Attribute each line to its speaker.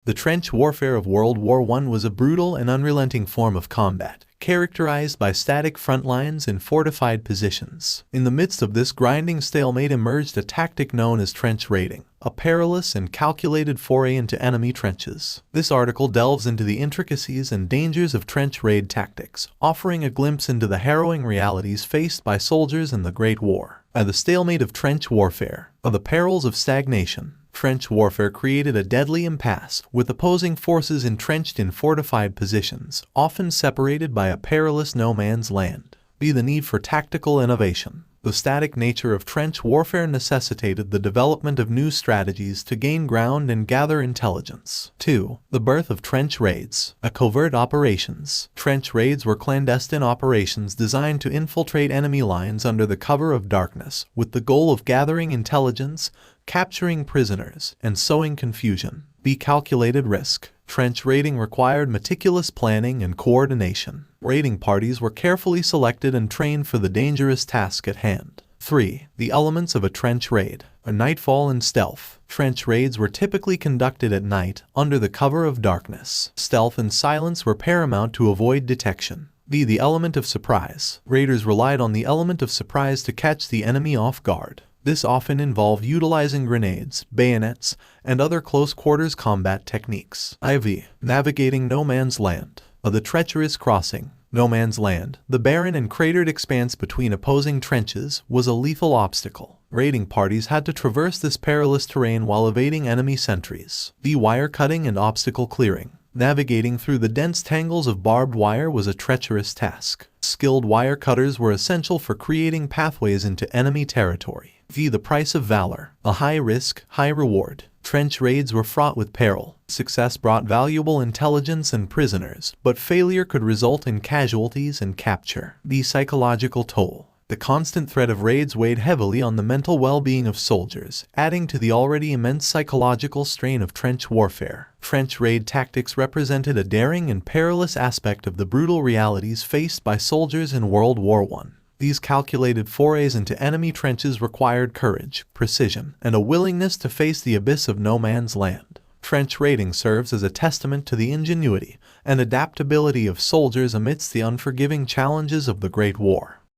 Speaker 1: The trench warfare of World War I was a brutal and unrelenting form of combat, characterized by static front lines and fortified positions. In the midst of this grinding stalemate emerged a tactic known as trench raiding, a perilous and calculated foray into enemy trenches. This article delves into the intricacies and dangers of trench raid tactics, offering a glimpse into the harrowing realities faced by soldiers in the Great War. At the stalemate of trench warfare, of the perils of stagnation, trench warfare created a deadly impasse, with opposing forces entrenched in fortified positions, often separated by a perilous no-man's land. The need for tactical innovation. The static nature of trench warfare necessitated the development of new strategies to gain ground and gather intelligence. 2. The birth of trench raids. Covert operations. Trench raids were clandestine operations designed to infiltrate enemy lines under the cover of darkness, with the goal of gathering intelligence, capturing prisoners, and sowing confusion. Calculated risk. Trench raiding required meticulous planning and coordination. Raiding parties were carefully selected and trained for the dangerous task at hand. 3. The elements of a trench raid. Nightfall and stealth. Trench raids were typically conducted at night, under the cover of darkness. Stealth and silence were paramount to avoid detection. The element of surprise. Raiders relied on the element of surprise to catch the enemy off guard. This often involved utilizing grenades, bayonets, and other close-quarters combat techniques. Navigating no man's land. The treacherous crossing. No man's land, the barren and cratered expanse between opposing trenches, was a lethal obstacle. Raiding parties had to traverse this perilous terrain while evading enemy sentries. Wire cutting and obstacle clearing. Navigating through the dense tangles of barbed wire was a treacherous task. Skilled wire cutters were essential for creating pathways into enemy territory. The price of valor. A high risk, high reward. Trench raids were fraught with peril. Success brought valuable intelligence and prisoners, but failure could result in casualties and capture. The psychological toll. The constant threat of raids weighed heavily on the mental well-being of soldiers, adding to the already immense psychological strain of trench warfare. Trench raid tactics represented a daring and perilous aspect of the brutal realities faced by soldiers in World War I. These calculated forays into enemy trenches required courage, precision, and a willingness to face the abyss of no man's land. Trench raiding serves as a testament to the ingenuity and adaptability of soldiers amidst the unforgiving challenges of the Great War.